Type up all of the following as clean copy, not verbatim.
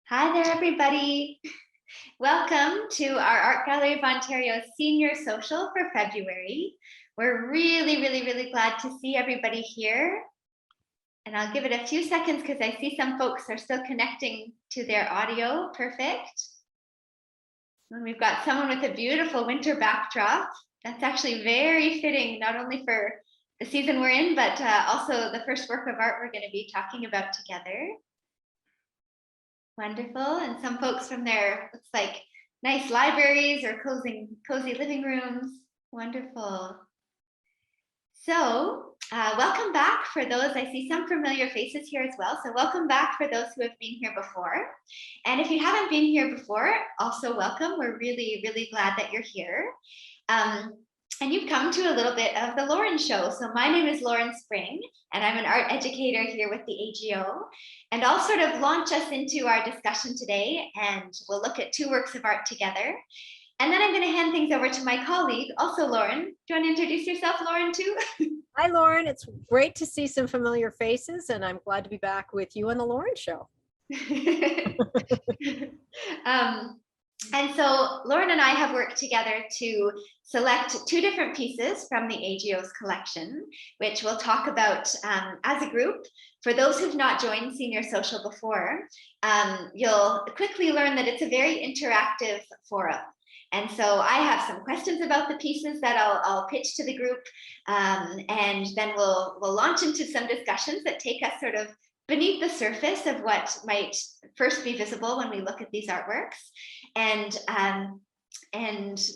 Hi there, everybody. Welcome to our Art Gallery of Ontario's Senior Social for February. We're really glad to see everybody here. And I'll give it a few seconds because I see some folks are still connecting to their audio. Perfect. And we've got someone with a beautiful winter backdrop. That's actually very fitting, not only for the season we're in, but also the first work of art we're going to be talking about together. Wonderful. And some folks from their, looks like, nice libraries or cozy living rooms. Wonderful. So welcome back for those. I see some familiar faces here as well. So welcome back for those who have been here before. And if you haven't been here before, also welcome. We're really glad that you're here. And you've come to a little bit of the Lauren Show. So my name is Lauren Spring, and I'm an art educator here with the AGO. And I'll sort of launch us into our discussion today, and we'll look at two works of art together. And then I'm going to hand things over to my colleague, also Lauren. Do you want to introduce yourself, Lauren, too? Hi, Lauren. It's great to see some familiar faces, and I'm glad to be back with you on the Lauren Show. And so Lauren and I have worked together to select two different pieces from the AGO's collection, which we'll talk about as a group. For those who've not joined Senior Social before, you'll quickly learn that it's a very interactive forum. And so I have some questions about the pieces that I'll pitch to the group, and then we'll launch into some discussions that take us sort of beneath the surface of what might first be visible when we look at these artworks. And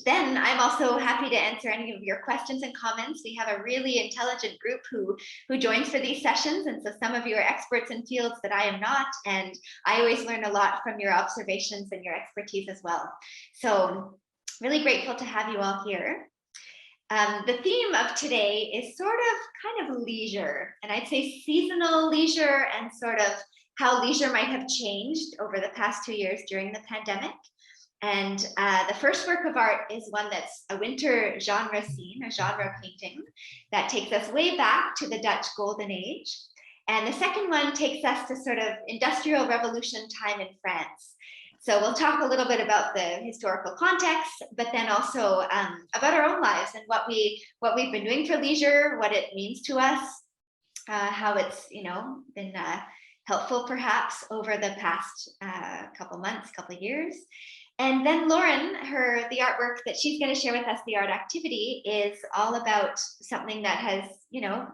then I'm also happy to answer any of your questions and comments. We have a really intelligent group who joins for these sessions. And so some of you are experts in fields that I am not. And I always learn a lot from your observations and your expertise as well. So really grateful to have you all here. The theme of today is sort of kind of leisure, and I'd say seasonal leisure, and sort of how leisure might have changed over the past 2 years during the pandemic. And the first work of art is one that's a winter genre scene, a genre painting that takes us way back to the Dutch Golden Age. And the second one takes us to sort of Industrial Revolution time in France. So we'll talk a little bit about the historical context, but then also about our own lives and what we've been doing for leisure, what it means to us, how it's been helpful perhaps over the past couple months, couple years. And then Lauren, the artwork that she's going to share with us, the art activity, is all about something that has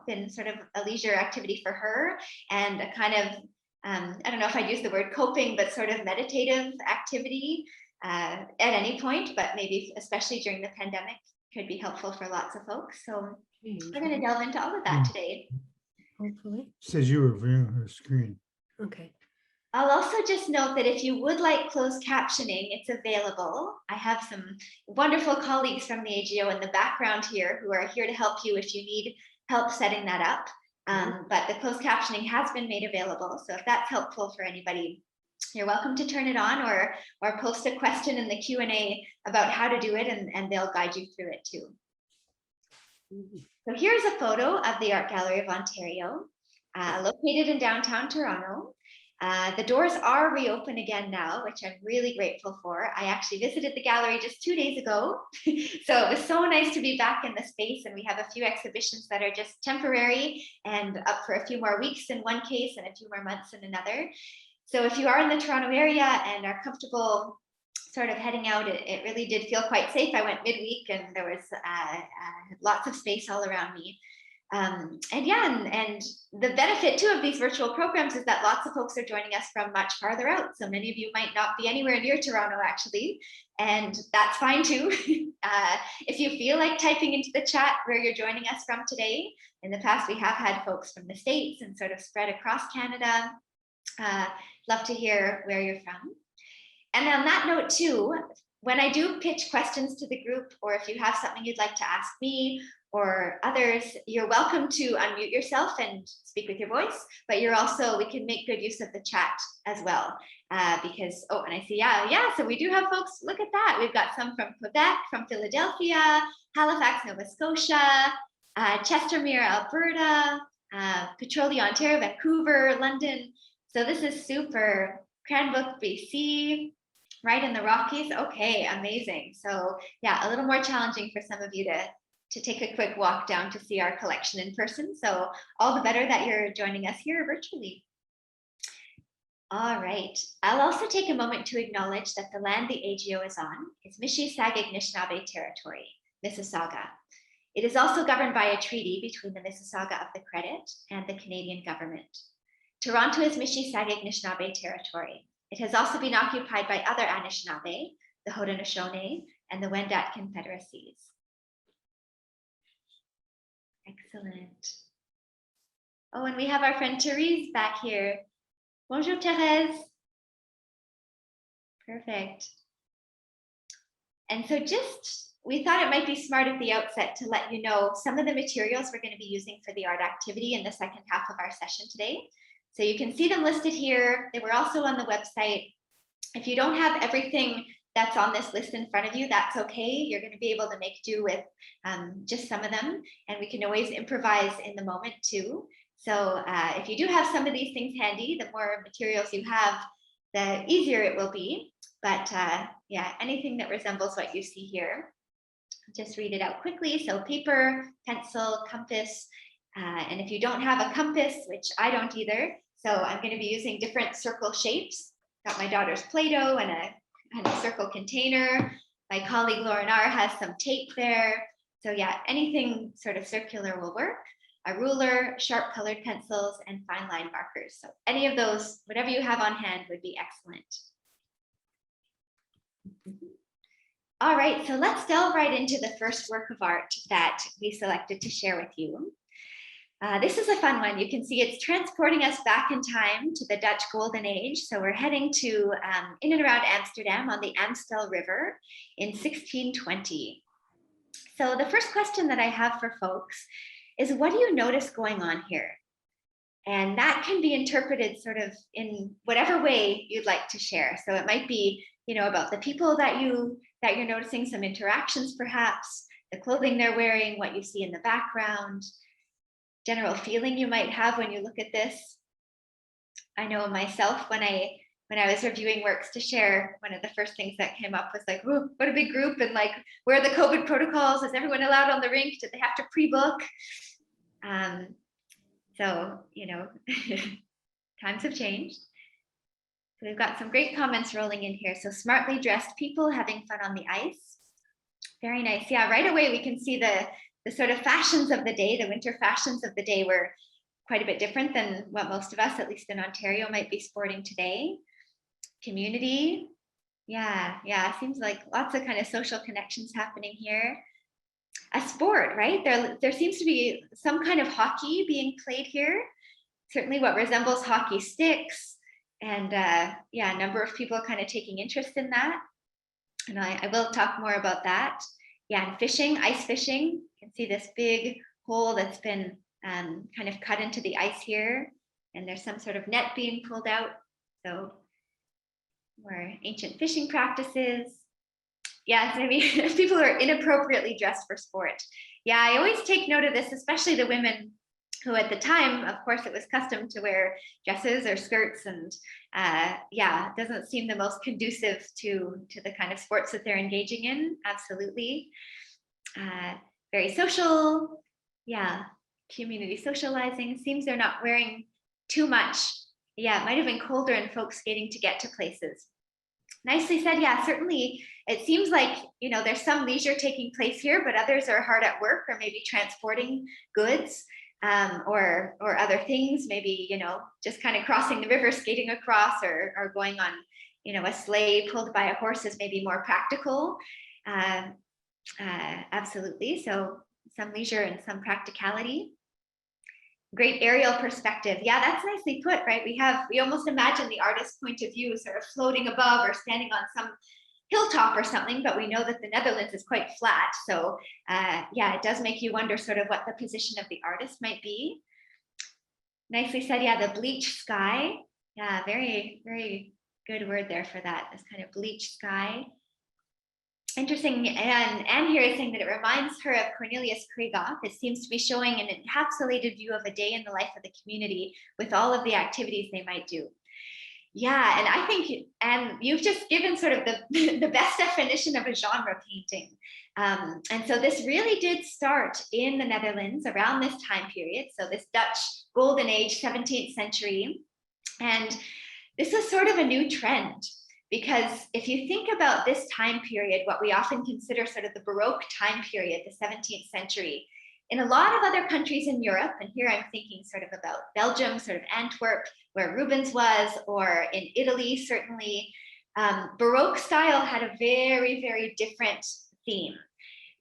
been sort of a leisure activity for her, and a kind of I don't know if I'd use the word coping, but sort of meditative activity at any point, but maybe especially during the pandemic could be helpful for lots of folks. So we're going to delve into all of that today. Hopefully. It says you were viewing her screen. Okay. I'll also just note that if you would like closed captioning, it's available. I have some wonderful colleagues from the AGO in the background here who are here to help you if you need help setting that up. But the closed captioning has been made available. So if that's helpful for anybody, you're welcome to turn it on, or post a question in the Q&A about how to do it, and they'll guide you through it too. So here's a photo of the Art Gallery of Ontario, located in downtown Toronto. The doors are reopened again now, which I'm really grateful for. I actually visited the gallery just 2 days ago. So it was so nice to be back in the space, and we have a few exhibitions that are just temporary and up for a few more weeks in one case and a few more months in another. So if you are in the Toronto area and are comfortable sort of heading out, it really did feel quite safe. I went midweek and there was lots of space all around me. And the benefit too of these virtual programs is that lots of folks are joining us from much farther out. So many of you might not be anywhere near Toronto actually, and that's fine too. If you feel like typing into the chat where you're joining us from today, in the past we have had folks from the States and sort of spread across Canada. Love to hear where you're from. And on that note too, when I do pitch questions to the group, or if you have something you'd like to ask me or others, you're welcome to unmute yourself and speak with your voice, but we can make good use of the chat as well, because, and I see, so we do have folks, look at that. We've got some from Quebec, from Philadelphia, Halifax, Nova Scotia, Chestermere, Alberta, Petrolia, Ontario, Vancouver, London. So this is super Cranbrook, BC, right in the Rockies. Okay, amazing. So yeah, a little more challenging for some of you to take a quick walk down to see our collection in person. So all the better that you're joining us here virtually. All right, I'll also take a moment to acknowledge that the land the AGO is on is Mississauga Anishinaabe territory, Mississauga. It is also governed by a treaty between the Mississauga of the Credit and the Canadian government. Toronto is Mississauga Anishinaabe territory. It has also been occupied by other Anishinaabe, the Haudenosaunee, and the Wendat confederacies. Excellent. Oh, and we have our friend Therese back here. Bonjour, Thérèse. Perfect. And so we thought it might be smart at the outset to let you know some of the materials we're going to be using for the art activity in the second half of our session today. So you can see them listed here. They were also on the website. If you don't have everything that's on this list in front of you, that's okay. You're going to be able to make do with just some of them. And we can always improvise in the moment too. So if you do have some of these things handy, the more materials you have, the easier it will be. But yeah, anything that resembles what you see here, just read it out quickly. So paper, pencil, compass. And if you don't have a compass, which I don't either, so I'm going to be using different circle shapes. Got my daughter's Play-Doh and a circle container. My colleague Lauren R has some tape there. So yeah, anything sort of circular will work. A ruler, sharp colored pencils, and fine line markers. So any of those, whatever you have on hand would be excellent. All right, so let's delve right into the first work of art that we selected to share with you. This is a fun one. You can see it's transporting us back in time to the Dutch Golden Age. So we're heading to in and around Amsterdam on the Amstel River in 1620. So the first question that I have for folks is, what do you notice going on here? And that can be interpreted sort of in whatever way you'd like to share. So it might be, you know, about the people that you're noticing, some interactions perhaps, the clothing they're wearing, what you see in the background, general feeling you might have when you look at this. I know myself, when I was reviewing works to share, one of the first things that came up was like, oh, what a big group, and like, where are the COVID protocols? Is everyone allowed on the rink? Did they have to pre-book? So, you know, times have changed. So we've got some great comments rolling in here. So smartly dressed people having fun on the ice. Very nice. Yeah, right away we can see the sort of fashions of the day, the winter fashions of the day were quite a bit different than what most of us, at least in Ontario, might be sporting today. Community. Yeah, seems like lots of kind of social connections happening here. A sport, right? There seems to be some kind of hockey being played here. Certainly what resembles hockey sticks. And yeah, a number of people kind of taking interest in that. And I will talk more about that. Yeah, and fishing, ice fishing. You can see this big hole that's been kind of cut into the ice here. And there's some sort of net being pulled out. So more ancient fishing practices. Yeah, so maybe people who are inappropriately dressed for sport. Yeah, I always take note of this, especially the women who at the time, of course, it was custom to wear dresses or skirts, and yeah, it doesn't seem the most conducive to the kind of sports that they're engaging in. Absolutely. Very social. Yeah, community socializing. Seems they're not wearing too much. Yeah, it might have been colder and folks skating to get to places. Nicely said. Yeah, certainly it seems like, you know, there's some leisure taking place here, but others are hard at work or maybe transporting goods or other things, maybe, you know, just kind of crossing the river, skating across, or going on, you know, a sleigh pulled by a horse is maybe more practical. Absolutely. So some leisure and some practicality. Great aerial perspective. Yeah, that's nicely put, right? We almost imagine the artist's point of view sort of floating above or standing on some hilltop or something, but we know that the Netherlands is quite flat. So yeah, it does make you wonder sort of what the position of the artist might be. Nicely said. Yeah, the bleached sky. Yeah, very, very good word there for that. This kind of bleached sky. Interesting. And Anne here is saying that it reminds her of Cornelius Krieghoff. It seems to be showing an encapsulated view of a day in the life of the community with all of the activities they might do. Yeah, and I think, and you've just given sort of the best definition of a genre painting. And so this really did start in the Netherlands around this time period. So this Dutch Golden Age, 17th century. And this was sort of a new trend, because if you think about this time period, what we often consider sort of the Baroque time period, the 17th century, in a lot of other countries in Europe, and here I'm thinking sort of about Belgium, sort of Antwerp, where Rubens was, or in Italy, certainly, Baroque style had a very, very different theme.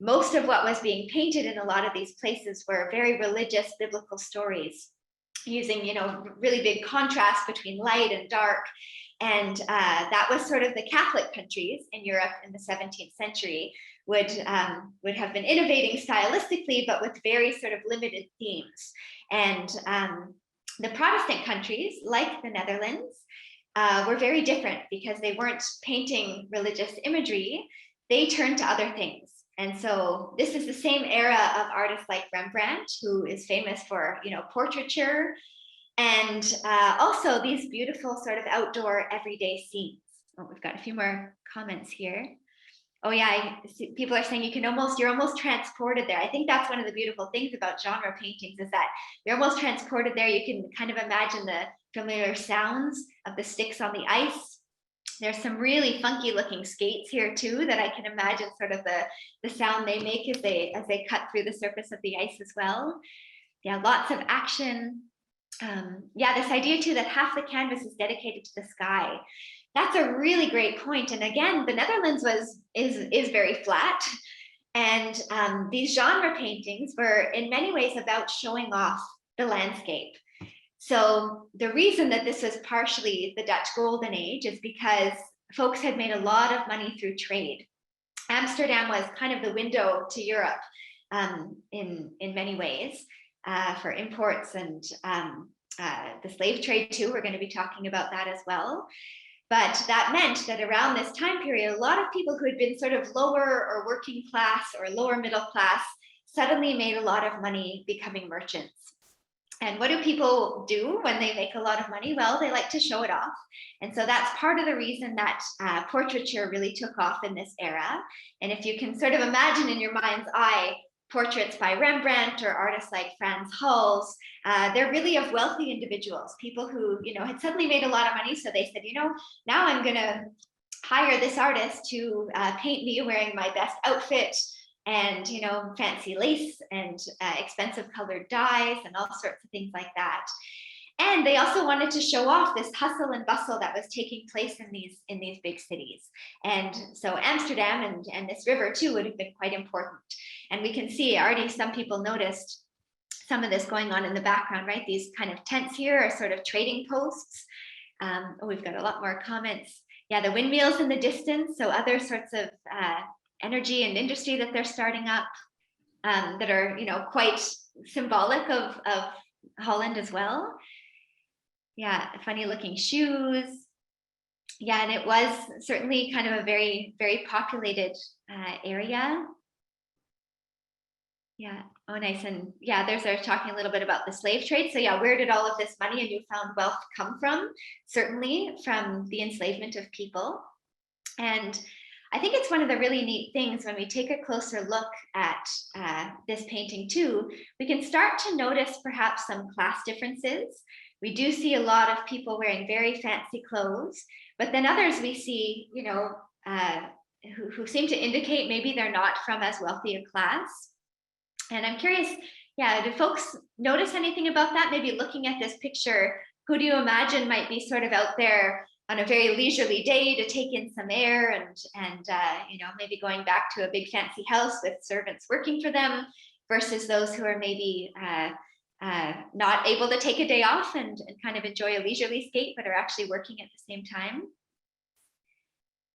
Most of what was being painted in a lot of these places were very religious biblical stories, using, really big contrast between light and dark. And that was sort of the Catholic countries in Europe in the 17th century would have been innovating stylistically, but with very sort of limited themes. And the Protestant countries, like the Netherlands, were very different, because they weren't painting religious imagery. They turned to other things. And so this is the same era of artists like Rembrandt, who is famous for, portraiture, and also these beautiful sort of outdoor everyday scenes. Oh, we've got a few more comments here. Oh yeah, people are saying you're almost transported there. I think that's one of the beautiful things about genre paintings, is that you're almost transported there. You can kind of imagine the familiar sounds of the sticks on the ice. There's some really funky looking skates here too, that I can imagine sort of the sound they make as they cut through the surface of the ice as well. Yeah, lots of action. This idea too that half the canvas is dedicated to the sky. That's a really great point. And again, the Netherlands is very flat. And these genre paintings were in many ways about showing off the landscape. So the reason that this was partially the Dutch Golden Age is because folks had made a lot of money through trade. Amsterdam was kind of the window to Europe in many ways for imports, and the slave trade too. We're going to be talking about that as well. But that meant that around this time period, a lot of people who had been sort of lower or working class or lower middle class suddenly made a lot of money becoming merchants. And what do people do when they make a lot of money? Well, they like to show it off. And so that's part of the reason that portraiture really took off in this era. And if you can sort of imagine in your mind's eye portraits by Rembrandt or artists like Frans Hals, they're really of wealthy individuals, people who, had suddenly made a lot of money. So they said, now I'm going to hire this artist to paint me wearing my best outfit, and fancy lace and expensive colored dyes and all sorts of things like that. And they also wanted to show off this hustle and bustle that was taking place in these big cities. And so Amsterdam and this river too would have been quite important. And we can see already some people noticed some of this going on in the background, right? These kind of tents here are sort of trading posts. We've got a lot more comments. Yeah, the windmills in the distance. So other sorts of energy and industry that they're starting up that are, quite symbolic of Holland as well. Yeah, funny looking shoes. Yeah, and it was certainly kind of a very, very populated area. Yeah, oh nice. And yeah, they're talking a little bit about the slave trade. So yeah, where did all of this money and newfound wealth come from? Certainly from the enslavement of people. And I think it's one of the really neat things when we take a closer look at this painting too, we can start to notice perhaps some class differences. We do see a lot of people wearing very fancy clothes, but then others we see, who seem to indicate maybe they're not from as wealthy a class. And I'm curious, do folks notice anything about that? Maybe looking at this picture, who do you imagine might be sort of out there on a very leisurely day to take in some air and maybe going back to a big fancy house with servants working for them, versus those who are maybe not able to take a day off and kind of enjoy a leisurely skate, but are actually working at the same time.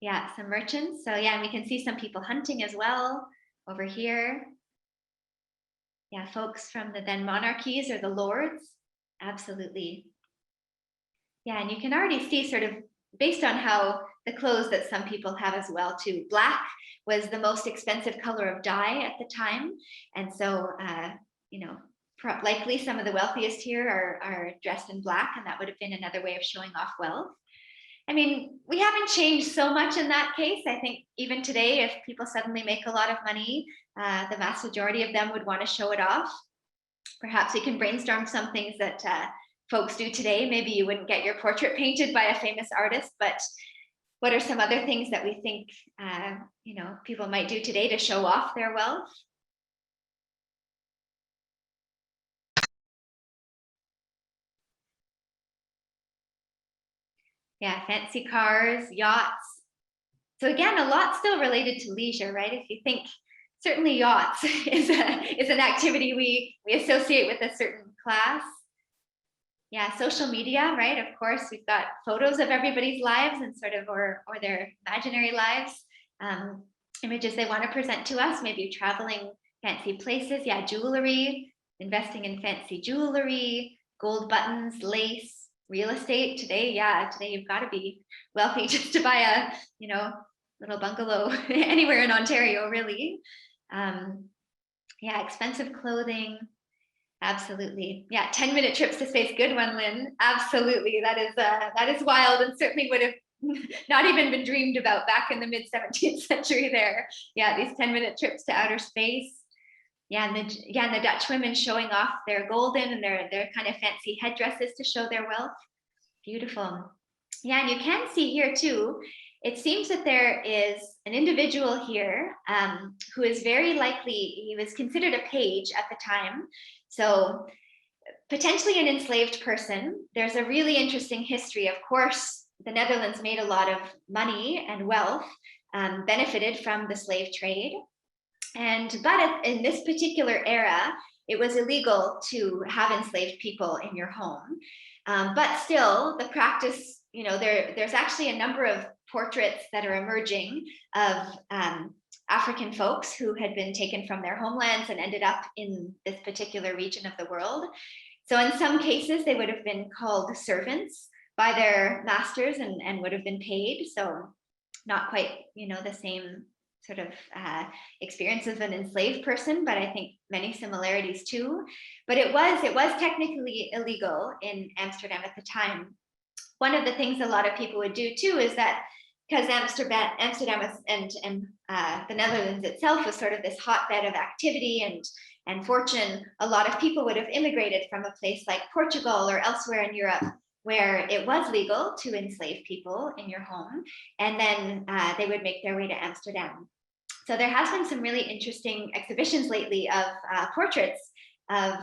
Yeah, some merchants. So yeah, and we can see some people hunting as well over here. Yeah, folks from the then monarchies or the lords. Absolutely. Yeah, and you can already see sort of based on how the clothes that some people have as well too. Black was the most expensive color of dye at the time. And so, likely some of the wealthiest here are dressed in black, and that would have been another way of showing off wealth. I mean, we haven't changed so much in that case. I think even today, if people suddenly make a lot of money, the vast majority of them would want to show it off. Perhaps we can brainstorm some things that folks do today. Maybe you wouldn't get your portrait painted by a famous artist, but what are some other things that we think people might do today to show off their wealth? Yeah, fancy cars, yachts. So again, a lot still related to leisure, right? If you think, certainly yachts is an activity we associate with a certain class. Yeah, social media, right? Of course, we've got photos of everybody's lives and sort of, or their imaginary lives, images they want to present to us, maybe traveling fancy places. Yeah, jewelry, investing in fancy jewelry, gold buttons, lace, real estate. Today you've got to be wealthy just to buy a, little bungalow anywhere in Ontario, really. Yeah, expensive clothing. Absolutely. Yeah, 10-minute trips to space. Good one, Lynn. Absolutely. That is wild and certainly would have not even been dreamed about back in the mid 17th century there. Yeah, these 10-minute trips to outer space. Yeah, and the Dutch women showing off their golden and their kind of fancy headdresses to show their wealth. Beautiful. Yeah, and you can see here too, it seems that there is an individual here who is very likely, he was considered a page at the time. So potentially an enslaved person. There's a really interesting history. Of course, the Netherlands made a lot of money and wealth, benefited from the slave trade. But in this particular era, it was illegal to have enslaved people in your home. But still, the practice, there's actually a number of portraits that are emerging of African folks who had been taken from their homelands and ended up in this particular region of the world. So in some cases, they would have been called servants by their masters and would have been paid. So not quite, the same sort of experience of an enslaved person, but I think many similarities too. But it was technically illegal in Amsterdam at the time. One of the things a lot of people would do too is that because Amsterdam was, and the Netherlands itself was sort of this hotbed of activity and fortune, a lot of people would have immigrated from a place like Portugal or elsewhere in Europe where it was legal to enslave people in your home, and then they would make their way to Amsterdam. So there has been some really interesting exhibitions lately of portraits of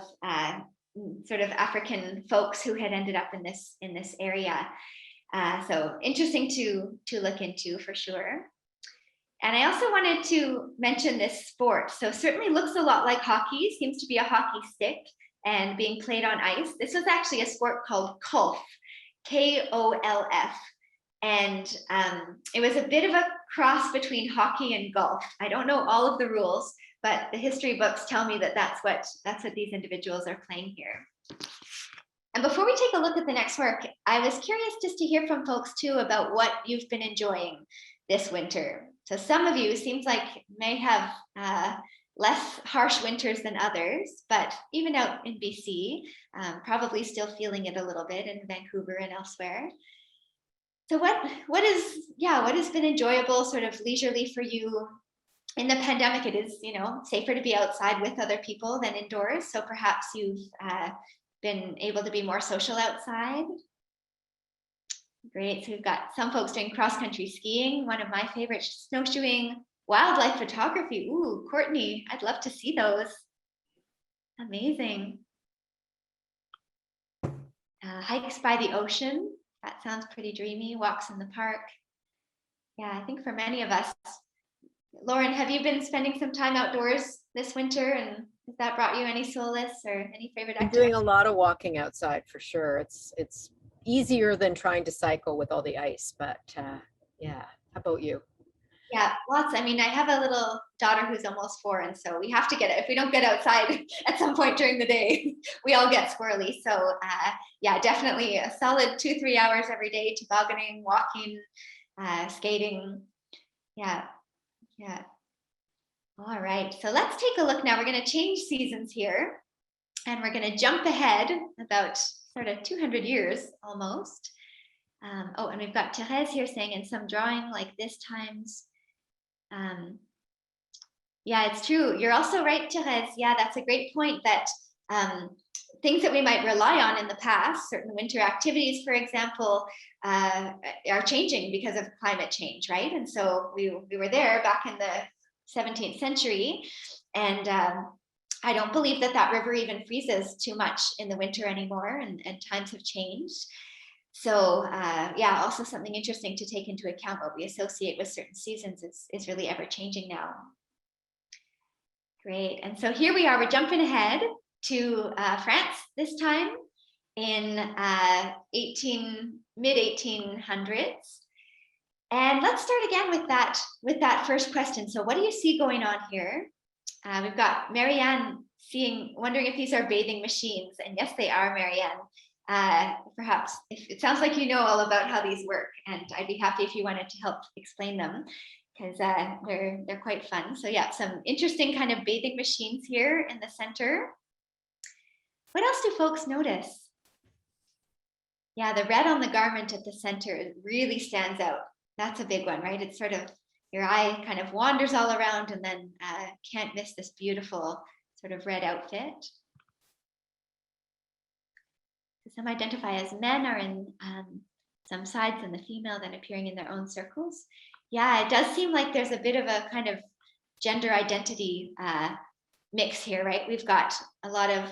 sort of African folks who had ended up in this area. So interesting to look into for sure. And I also wanted to mention this sport. So certainly looks a lot like hockey, seems to be a hockey stick and being played on ice. This was actually a sport called Kolf, K-O-L-F. And it was a bit of a cross between hockey and golf. I don't know all of the rules, but the history books tell me that that's what these individuals are playing here. And before we take a look at the next work, I was curious just to hear from folks too about what you've been enjoying this winter. So some of you seems like may have less harsh winters than others, but even out in BC, probably still feeling it a little bit in Vancouver and elsewhere. So what has been enjoyable, sort of leisurely for you? In the pandemic, it is, safer to be outside with other people than indoors. So perhaps you've been able to be more social outside. Great. So we've got some folks doing cross-country skiing, one of my favorites, snowshoeing, wildlife photography. Ooh, Courtney, I'd love to see those. Amazing. Hikes by the ocean. That sounds pretty dreamy. Walks in the park. Yeah, I think for many of us. Lauren, have you been spending some time outdoors this winter, and has that brought you any solace or any favorite activity? I'm doing a lot of walking outside for sure. It's easier than trying to cycle with all the ice, but yeah. How about you? Yeah, lots. I mean, I have a little daughter who's almost 4, and so we have to get it. If we don't get outside at some point during the day, we all get squirrely. So yeah, definitely a solid 2-3 hours every day, tobogganing, walking, skating. Yeah. All right, so let's take a look now. We're going to change seasons here, and we're going to jump ahead about sort of 200 years almost. Oh, and we've got Therese here saying, in some drawing like this times. Yeah, it's true. You're also right, Therese. Yeah, that's a great point, that things that we might rely on in the past, certain winter activities, for example, are changing because of climate change, right? And so we were there back in the 17th century, and I don't believe that river even freezes too much in the winter anymore, and times have changed. So yeah, also something interesting to take into account. What we associate with certain seasons is really ever changing now. Great. And so here we are, we're jumping ahead to France this time in mid-1800s. And let's start again with that first question. So what do you see going on here? We've got Marianne wondering if these are bathing machines. And yes, they are, Marianne. Perhaps if it sounds like you know all about how these work, and I'd be happy if you wanted to help explain them, because they're quite fun. So yeah, some interesting kind of bathing machines here in the center. What else do folks notice? Yeah, the red on the garment at the center really stands out. That's a big one, right? It's sort of, your eye kind of wanders all around, and then can't miss this beautiful sort of red outfit. Some identify as men are in some sides, and the female then appearing in their own circles. Yeah, it does seem like there's a bit of a kind of gender identity mix here, right? We've got a lot of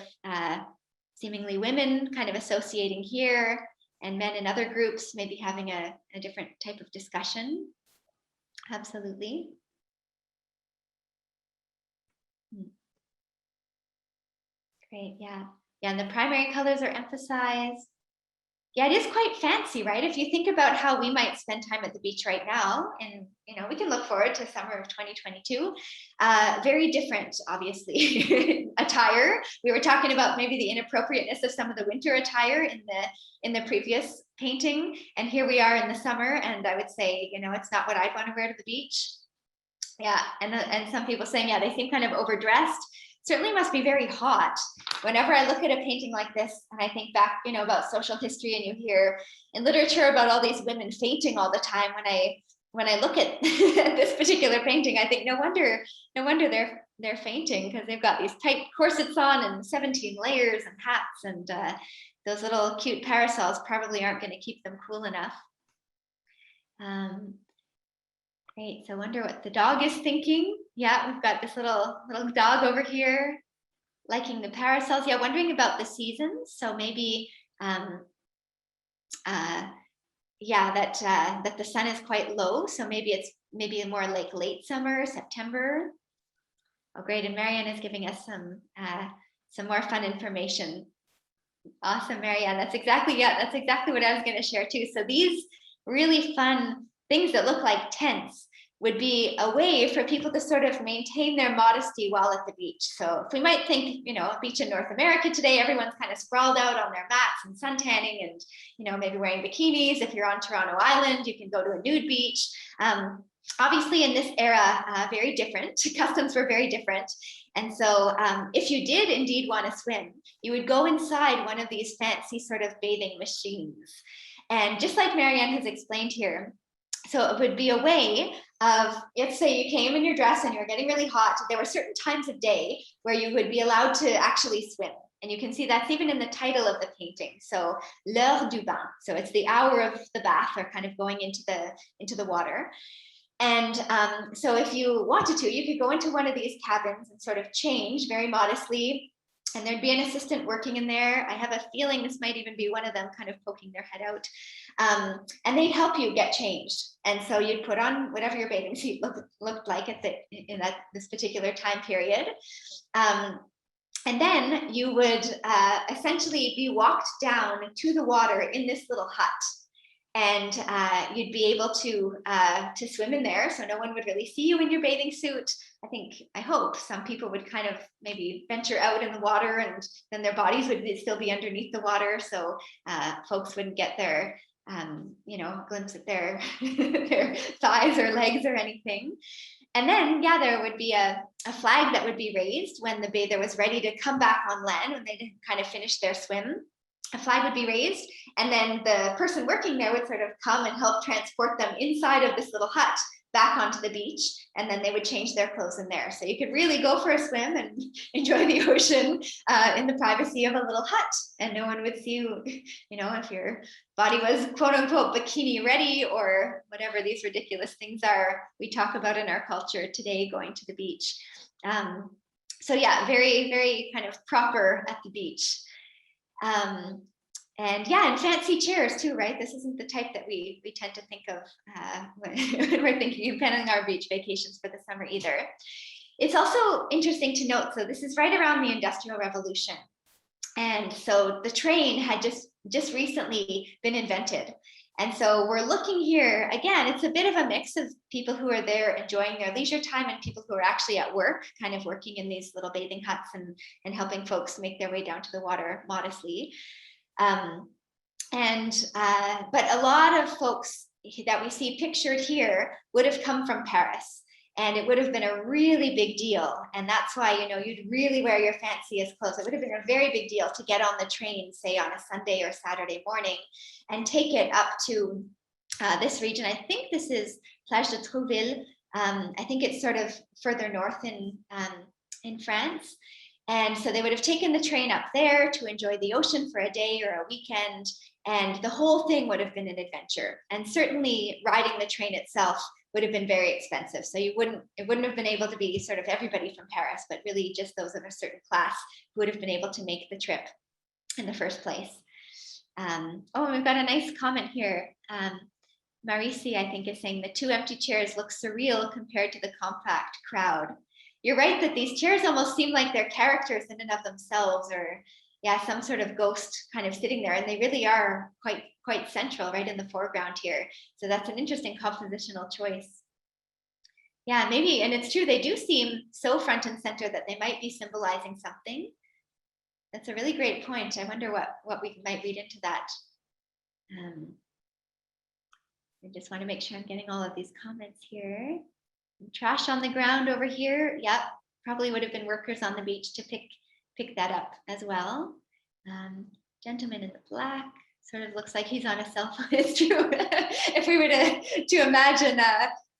seemingly women kind of associating here, and men in other groups maybe having a different type of discussion. Absolutely. Great, yeah. Yeah, and the primary colors are emphasized. Yeah, it is quite fancy, right? If you think about how we might spend time at the beach right now, and we can look forward to summer of 2022. Very different, obviously, attire. We were talking about maybe the inappropriateness of some of the winter attire in the previous painting, and here we are in the summer, and I would say, it's not what I'd want to wear to the beach. Yeah, and some people saying, yeah, they seem kind of overdressed. Certainly must be very hot. Whenever I look at a painting like this, and I think back, about social history, and you hear in literature about all these women fainting all the time, when I look at this particular painting, I think no wonder they're fainting, because they've got these tight corsets on and 17 layers and hats, and those little cute parasols probably aren't going to keep them cool enough. Great. So I wonder what the dog is thinking. Yeah, we've got this little dog over here liking the parasols. Yeah, wondering about the seasons. So maybe, yeah, that the sun is quite low. So maybe it's more like late summer, September. Oh, great. And Marianne is giving us some more fun information. Awesome, Marianne. That's exactly what I was going to share too. So these really fun things that look like tents would be a way for people to sort of maintain their modesty while at the beach. So if we might think, a beach in North America today, everyone's kind of sprawled out on their mats and suntanning, and, maybe wearing bikinis. If you're on Toronto Island, you can go to a nude beach. Obviously in this era, very different, customs were very different. And so if you did indeed want to swim, you would go inside one of these fancy sort of bathing machines. And just like Marianne has explained here, so it would be a way of, if say you came in your dress and you're getting really hot, there were certain times of day where you would be allowed to actually swim. And you can see that's even in the title of the painting. So l'heure du bain. So it's the hour of the bath, or kind of going into the water. And so if you wanted to, you could go into one of these cabins and sort of change very modestly. And there'd be an assistant working in there. I have a feeling this might even be one of them kind of poking their head out. And they'd help you get changed. And so you'd put on whatever your bathing suit looked like in this particular time period. And then you would essentially be walked down to the water in this little hut. And you'd be able to swim in there, so no one would really see you in your bathing suit. I hope some people would kind of maybe venture out in the water, and then their bodies would still be underneath the water, so folks wouldn't get their glimpse at their their thighs or legs or anything. And then, yeah, there would be a flag that would be raised when the bather was ready to come back on land, when they kind of finished their swim. a flag would be raised, and then the person working there would sort of come and help transport them inside of this little hut back onto the beach, and then they would change their clothes in there. So you could really go for a swim and enjoy the ocean in the privacy of a little hut, and no one would see you, if your body was quote unquote bikini ready or whatever these ridiculous things are we talk about in our culture today, going to the beach. So yeah, very, very kind of proper at the beach. And fancy chairs too, right? This isn't the type that we tend to think of when we're thinking of planning our beach vacations for the summer either. It's also interesting to note, so this is right around the Industrial Revolution. And so the train had just recently been invented. And so we're looking here, again, it's a bit of a mix of people who are there enjoying their leisure time and people who are actually at work, kind of working in these little bathing huts and helping folks make their way down to the water modestly. But a lot of folks that we see pictured here would have come from Paris, and it would have been a really big deal. And that's why, you'd really wear your fanciest clothes. It would have been a very big deal to get on the train, say on a Sunday or Saturday morning, and take it up to this region. I think this is Plage de Trouville. I think it's sort of further north in France. And so they would have taken the train up there to enjoy the ocean for a day or a weekend, and the whole thing would have been an adventure. And certainly riding the train itself would have been very expensive. So it wouldn't have been able to be sort of everybody from Paris, but really just those of a certain class who would have been able to make the trip in the first place. And we've got a nice comment here. Marisi, I think, is saying the two empty chairs look surreal compared to the compact crowd. You're right that these chairs almost seem like they're characters in and of themselves, or some sort of ghost kind of sitting there, and they really are quite central right in the foreground here. So that's an interesting compositional choice. Yeah, maybe, and it's true, they do seem so front and center that they might be symbolizing something. That's a really great point. I wonder what we might read into that. I just want to make sure I'm getting all of these comments here. Trash on the ground over here. Yep, probably would have been workers on the beach to pick that up as well. Gentleman in the black sort of looks like he's on a cell phone. It's true. If we were to imagine,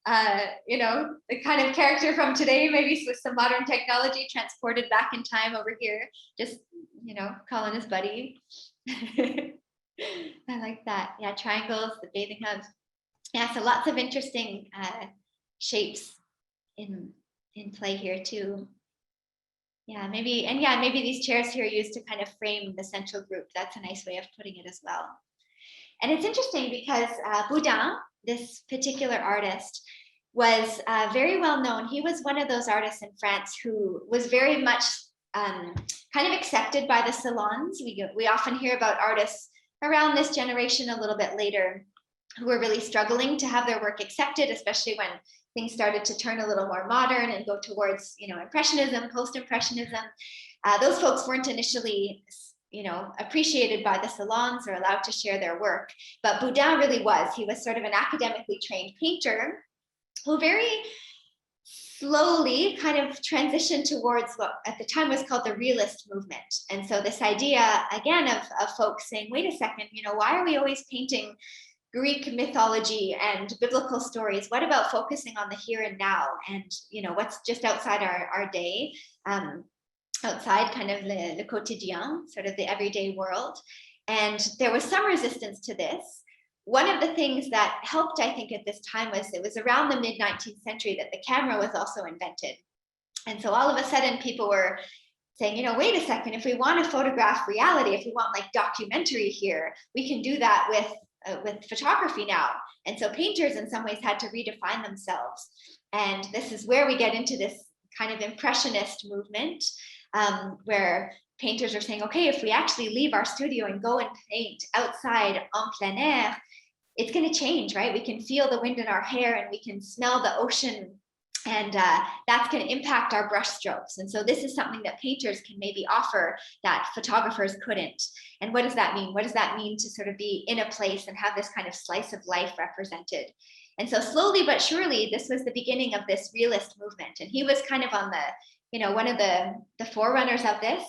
the kind of character from today, maybe with some modern technology transported back in time over here, just, calling his buddy. I like that. Yeah, triangles, the bathing hubs. Yeah, so lots of interesting shapes in play here too. Maybe these chairs here are used to kind of frame the central group. That's a nice way of putting it as well. And it's interesting because Boudin, this particular artist, was very well known. He was one of those artists in France who was very much kind of accepted by the salons. We often hear about artists around this generation a little bit later who were really struggling to have their work accepted, especially when things started to turn a little more modern and go towards, Impressionism, Post-Impressionism. Those folks weren't initially, appreciated by the salons or allowed to share their work. But Boudin really was. He was sort of an academically trained painter who very slowly kind of transitioned towards what at the time was called the realist movement. And so this idea, again, of folks saying, wait a second, why are we always painting Greek mythology and biblical stories? What about focusing on the here and now and, what's just outside our day, outside kind of le quotidien, sort of the everyday world. And there was some resistance to this. One of the things that helped, I think, at this time was it was around the mid-19th century that the camera was also invented. And so all of a sudden people were saying, wait a second, if we want to photograph reality, if we want like documentary here, we can do that with photography now. And so painters in some ways had to redefine themselves. And this is where we get into this kind of impressionist movement, where painters are saying, okay, if we actually leave our studio and go and paint outside en plein air, it's going to change, right? We can feel the wind in our hair and we can smell the ocean, and that's going to impact our brush strokes. And so this is something that painters can maybe offer that photographers couldn't. And what does that mean? What does that mean to sort of be in a place and have this kind of slice of life represented? And so slowly but surely, this was the beginning of this realist movement. And he was kind of on the, one of the forerunners of this.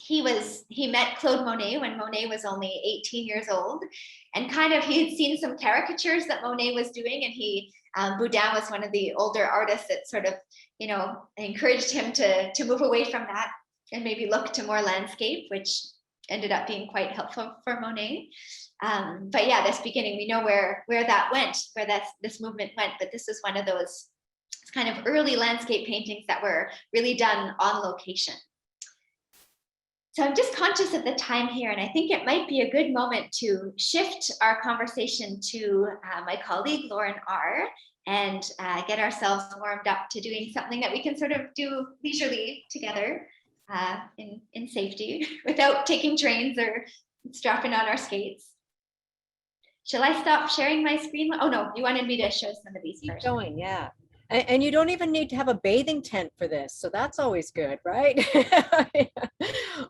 he met Claude Monet when Monet was only 18 years old, and kind of he had seen some caricatures that Monet was doing, and Boudin was one of the older artists that sort of, encouraged him to move away from that and maybe look to more landscape, which ended up being quite helpful for Monet. But yeah, this beginning, we know where that went, where this movement went, but this is one of those kind of early landscape paintings that were really done on location. So I'm just conscious of the time here, and I think it might be a good moment to shift our conversation to my colleague, Lauren R., and get ourselves warmed up to doing something that we can sort of do leisurely together in safety without taking trains or strapping on our skates. Shall I stop sharing my screen? Oh no, you wanted me to show some of these Keep first. going, yeah. And you don't even need to have a bathing tent for this. So that's always good, right?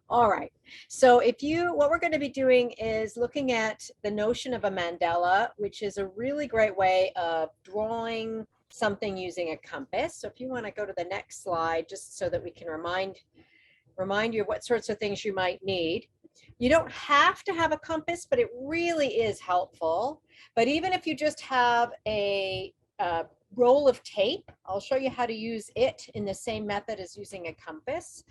All right. So what we're going to be doing is looking at the notion of a mandala, which is a really great way of drawing something using a compass. So if you want to go to the next slide, just so that we can remind you what sorts of things you might need. You don't have to have a compass, but it really is helpful. But even if you just have a roll of tape, I'll show you how to use it in the same method as using a compass.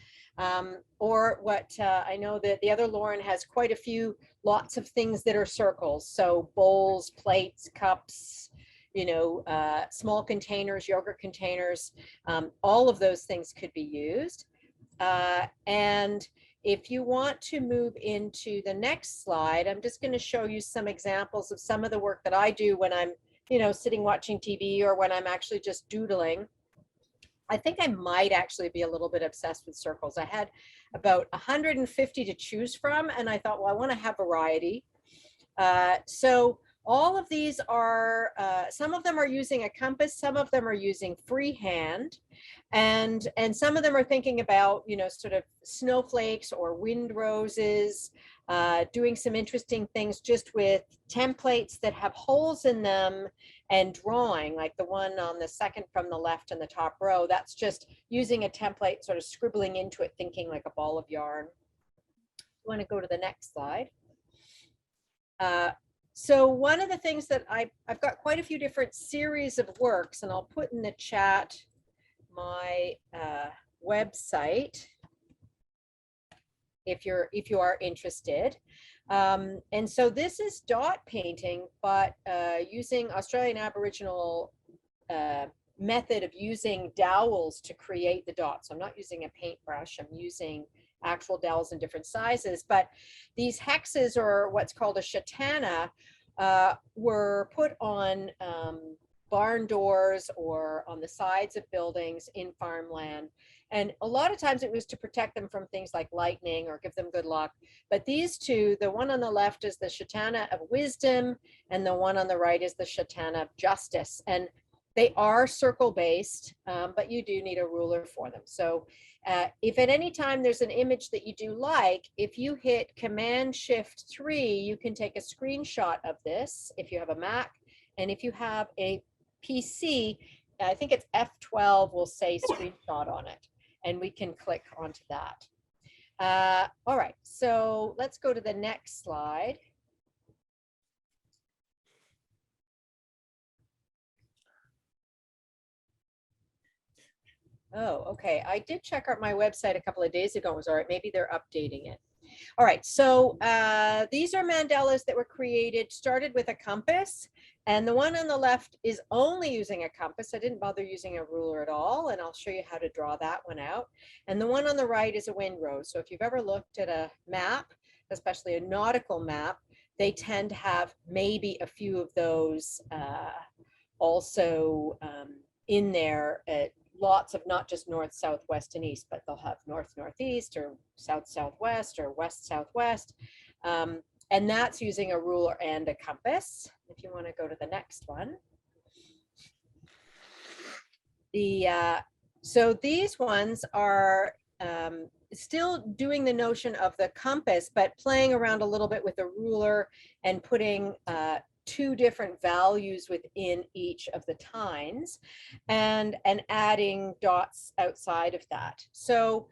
Or what I know that the other Lauren has quite a few, lots of things that are circles. So bowls, plates, cups, small containers, yogurt containers, all of those things could be used. And if you want to move into the next slide, I'm just going to show you some examples of some of the work that I do when I'm sitting watching TV or when I'm actually just doodling. I think I might actually be a little bit obsessed with circles. I had about 150 to choose from, and I thought, well, I want to have variety. So all of these are, some of them are using a compass, some of them are using freehand, and some of them are thinking about, sort of snowflakes or wind roses, doing some interesting things just with templates that have holes in them and drawing, like the one on the second from the left in the top row. That's just using a template, sort of scribbling into it, thinking like a ball of yarn. You want to go to the next slide. So one of the things that I've got quite a few different series of works, and I'll put in the chat my website if you are interested. And so this is dot painting, but using Australian Aboriginal method of using dowels to create the dots. So I'm not using a paintbrush, I'm using actual dowels in different sizes, but these hexes, or what's called a shatanna, were put on barn doors or on the sides of buildings in farmland. And a lot of times it was to protect them from things like lightning or give them good luck. But these two, the one on the left is the Shatanna of wisdom, and the one on the right is the Shatanna of justice. And they are circle based, but you do need a ruler for them. So if at any time there's an image that you do like, if you hit Command-Shift-3, you can take a screenshot of this if you have a Mac. And if you have a PC, I think it's F12 will say screenshot on it, and we can click onto that. All right, so let's go to the next slide. Oh, okay. I did check out my website a couple of days ago. It was all right. Maybe they're updating it. All right. So these are mandalas that were created, started with a compass. And the one on the left is only using a compass. I didn't bother using a ruler at all. And I'll show you how to draw that one out. And the one on the right is a wind rose. So if you've ever looked at a map, especially a nautical map, they tend to have maybe a few of those also in there. Lots of not just north, south, west, and east, but they'll have north, northeast, or south, southwest, or west, southwest. And that's using a ruler and a compass. If you want to go to the next one. So these ones are still doing the notion of the compass, but playing around a little bit with the ruler and putting two different values within each of the tines, and adding dots outside of that. So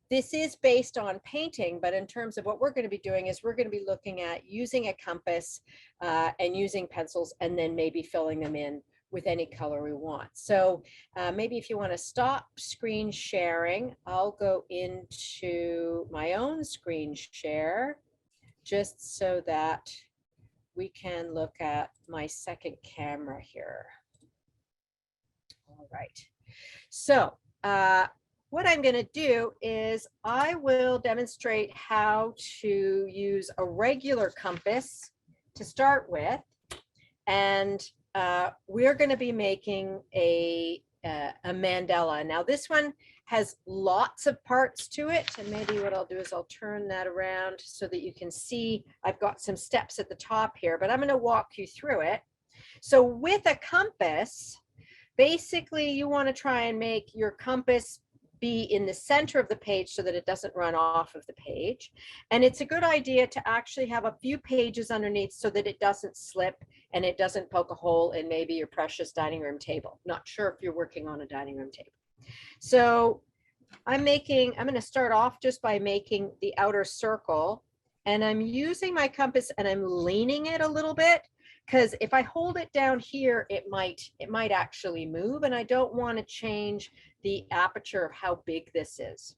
this is based on painting, but in terms of what we're going to be doing is we're going to be looking at using a compass and using pencils, and then maybe filling them in with any color we want. So maybe if you want to stop screen sharing, I'll go into my own screen share just so that we can look at my second camera here. All right. So what I'm going to do is I will demonstrate how to use a regular compass to start with. And we're going to be making a mandala. Now this one has lots of parts to it. And maybe what I'll do is I'll turn that around so that you can see I've got some steps at the top here, but I'm going to walk you through it. So with a compass, basically you want to try and make your compass be in the center of the page so that it doesn't run off of the page. And it's a good idea to actually have a few pages underneath so that it doesn't slip and it doesn't poke a hole in maybe your precious dining room table. Not sure if you're working on a dining room table. So I'm going to start off just by making the outer circle, and I'm using my compass and I'm leaning it a little bit, because if I hold it down here, it might actually move, and I don't want to change the aperture of how big this is.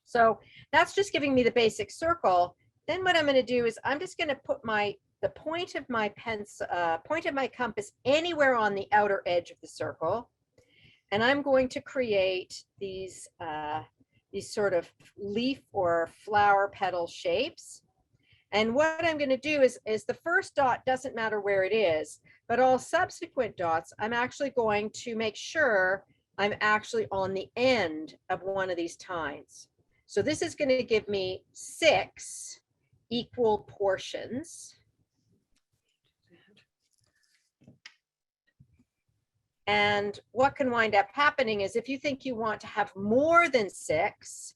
So that's just giving me the basic circle. Then what I'm going to do is I'm just going to put the point of my compass anywhere on the outer edge of the circle, and I'm going to create these sort of leaf or flower petal shapes. And what I'm going to do is the first dot doesn't matter where it is, but all subsequent dots, I'm actually going to make sure I'm actually on the end of one of these tines. So this is going to give me 6 equal portions. And what can wind up happening is if you think you want to have more than 6,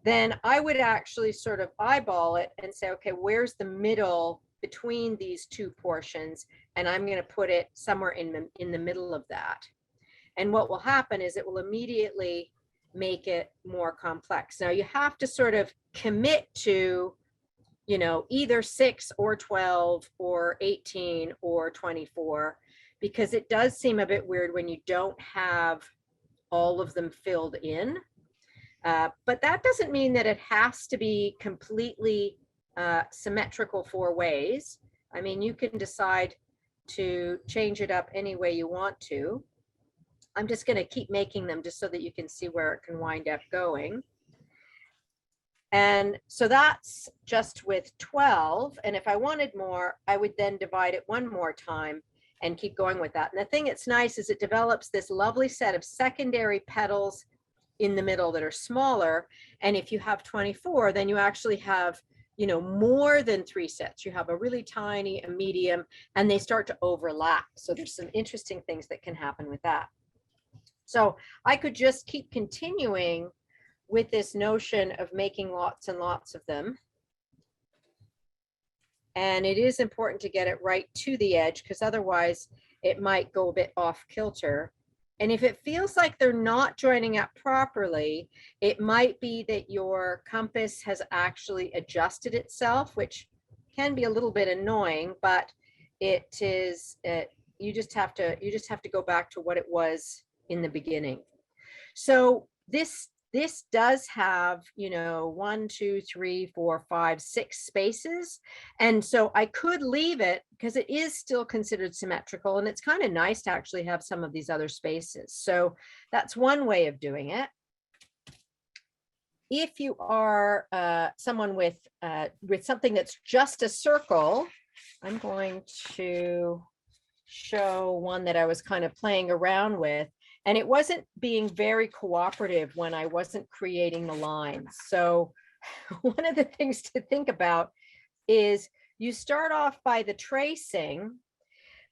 then I would actually sort of eyeball it and say, okay, where's the middle between these 2 portions? And I'm going to put it somewhere in the middle of that. And what will happen is it will immediately make it more complex. Now you have to sort of commit to, you know, either 6 or 12 or 18 or 24, because it does seem a bit weird when you don't have all of them filled in. But that doesn't mean that it has to be completely symmetrical 4 ways. I mean, you can decide to change it up any way you want to. I'm just going to keep making them just so that you can see where it can wind up going. And so that's just with 12. And if I wanted more, I would then divide it one more time and keep going with that. And the thing that's nice is it develops this lovely set of secondary petals in the middle that are smaller. And if you have 24, then you actually have, you know, more than 3 sets. You have a really tiny, a medium, and they start to overlap. So there's some interesting things that can happen with that. So I could just keep continuing with this notion of making lots and lots of them. And it is important to get it right to the edge, because otherwise it might go a bit off kilter. And if it feels like they're not joining up properly, it might be that your compass has actually adjusted itself, which can be a little bit annoying, but it is, you just have to go back to what it was in the beginning. So this does have, you know, 1, 2, 3, 4, 5, 6 spaces. And so I could leave it because it is still considered symmetrical, and it's kind of nice to actually have some of these other spaces. So that's one way of doing it. If you are someone with something that's just a circle, I'm going to show one that I was kind of playing around with. And it wasn't being very cooperative when I wasn't creating the lines. So one of the things to think about is you start off by the tracing,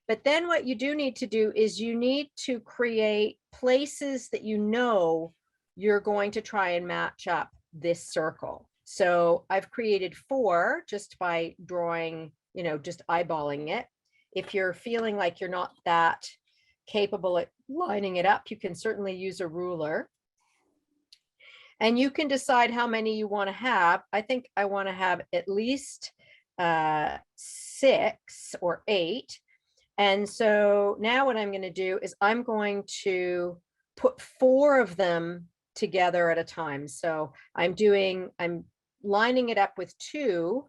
but then what you do need to do is you need to create places that you know you're going to try and match up this circle. So I've created 4 just by drawing, you know, just eyeballing it. If you're feeling like you're not that capable at lining it up, you can certainly use a ruler. And you can decide how many you want to have. I think I want to have at least 6 or 8. And so now what I'm going to do is I'm going to put 4 of them together at a time. So I'm lining it up with 2,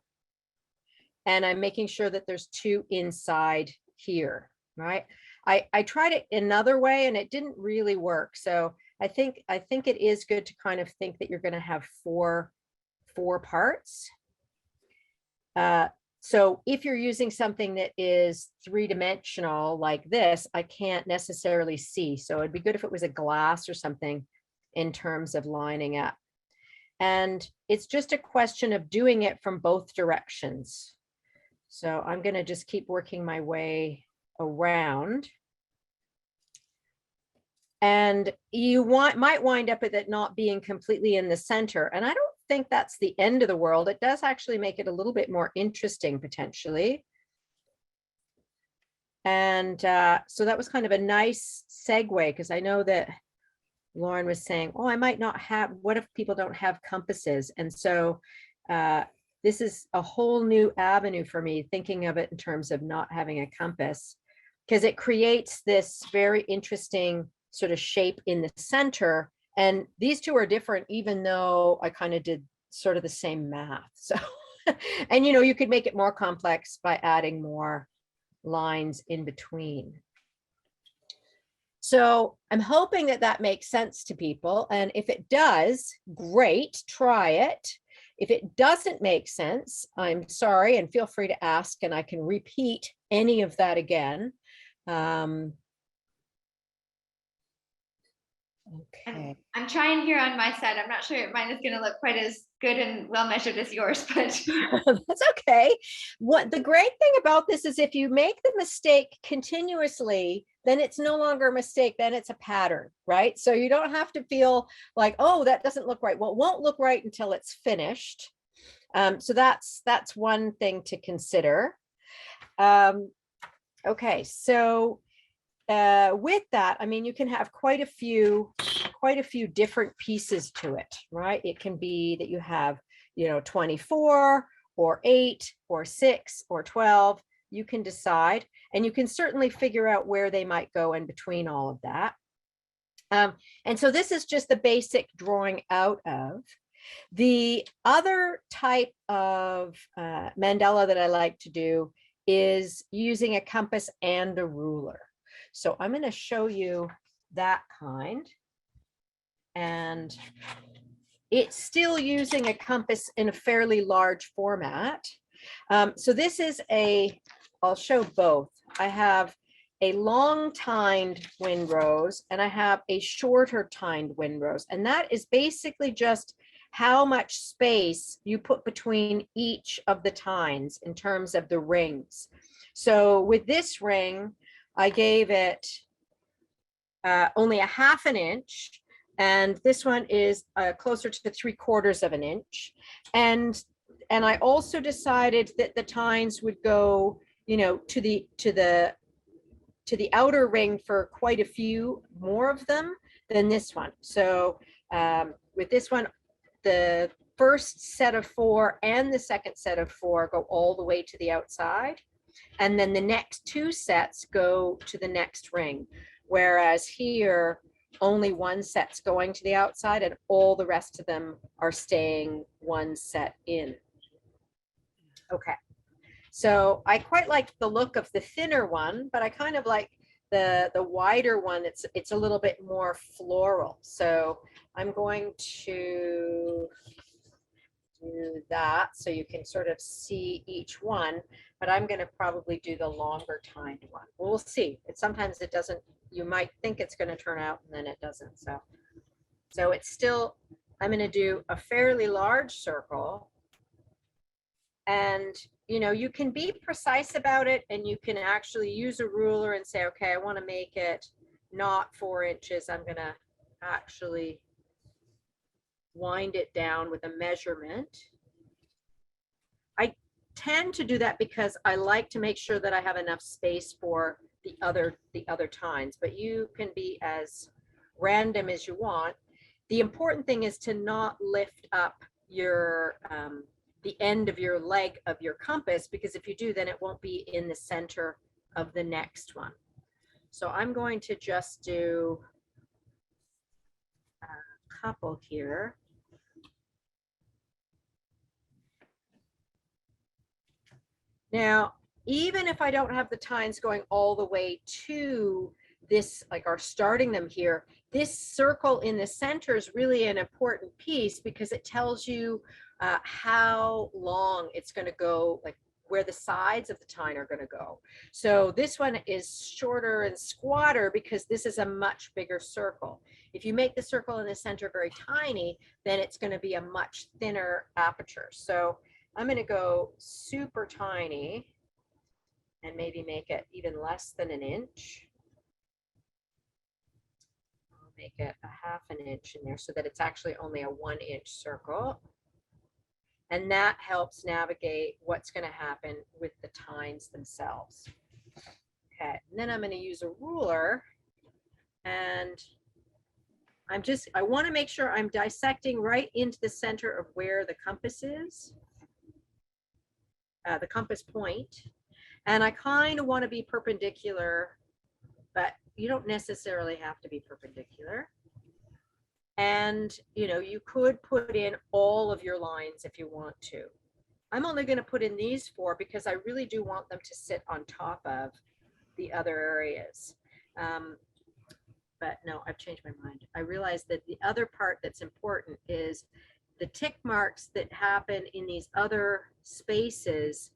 and I'm making sure that there's 2 inside here, right? I tried it another way and it didn't really work. So I think it is good to kind of think that you're going to have 4 parts. So if you're using something that is 3-dimensional like this, I can't necessarily see. So it'd be good if it was a glass or something in terms of lining up. And it's just a question of doing it from both directions. So I'm going to just keep working my way around. And you might wind up with it not being completely in the center. And I don't think that's the end of the world. It does actually make it a little bit more interesting potentially. And so that was kind of a nice segue, because I know that Lauren was saying, oh, I might not have, what if people don't have compasses? And so this is a whole new avenue for me, thinking of it in terms of not having a compass, because it creates this very interesting sort of shape in the center. And these two are different, even though I kind of did sort of the same math. So, and you know, you could make it more complex by adding more lines in between. So I'm hoping that that makes sense to people. And if it does, great, try it. If it doesn't make sense, I'm sorry, and feel free to ask, and I can repeat any of that again. Okay. I'm trying here on my side. I'm not sure mine is going to look quite as good and well measured as yours, but that's okay. What the great thing about this is, if you make the mistake continuously, then it's no longer a mistake, then it's a pattern, right? So you don't have to feel like, oh, that doesn't look right. Well, it won't look right until it's finished. So that's one thing to consider. Okay, so with that, I mean, you can have quite a few different pieces to it, right? It can be that you have, 24 or 8 or 6 or 12. You can decide, and you can certainly figure out where they might go in between all of that. And so this is just the basic drawing out of. The other type of mandala that I like to do is using a compass and a ruler. So I'm going to show you that kind. And it's still using a compass in a fairly large format. So this is I'll show both. I have a long tined wind rose and I have a shorter tined wind rose. And that is basically just how much space you put between each of the tines in terms of the rings. So with this ring, I gave it only a ½ inch, and this one is closer to 3/4 of an inch. And I also decided that the tines would go, to the outer ring for quite a few more of them than this one. So with this one, the first set of 4 and the second set of 4 go all the way to the outside. And then the next 2 sets go to the next ring. Whereas here, only 1 set's going to the outside and all the rest of them are staying 1 set in. Okay. So I quite like the look of the thinner one, but I kind of like the wider one. It's a little bit more floral. So I'm going to do that so you can sort of see each one, but I'm going to probably do the longer tined one. We'll see. Sometimes it doesn't, you might think it's going to turn out and then it doesn't. So it's still, I'm going to do a fairly large circle, and you can be precise about it, and you can actually use a ruler and say, okay, I want to make it not 4 inches. I'm going to actually wind it down with a measurement. I tend to do that because I like to make sure that I have enough space for the other tines, but you can be as random as you want. The important thing is to not lift up your, the end of your leg of your compass, because if you do, then it won't be in the center of the next one. So I'm going to just do a couple here. Now, even if I don't have the tines going all the way to this, like, or starting them here, this circle in the center is really an important piece because it tells you how long it's going to go, like where the sides of the tine are going to go. So this one is shorter and squatter because this is a much bigger circle. If you make the circle in the center very tiny, then it's going to be a much thinner aperture. So I'm going to go super tiny and maybe make it even less than an inch. I'll make it a half an inch in there so that it's actually only a 1 inch circle. And that helps navigate what's going to happen with the tines themselves. Okay, and then I'm going to use a ruler, and I want to make sure I'm dissecting right into the center of where the compass is, the compass point. And I kind of want to be perpendicular, but you don't necessarily have to be perpendicular. And, you know, you could put in all of your lines if you want to. I'm only going to put in these 4 because I really do want them to sit on top of the other areas. But no, I've changed my mind. I realized that the other part that's important is the tick marks that happen in these other spaces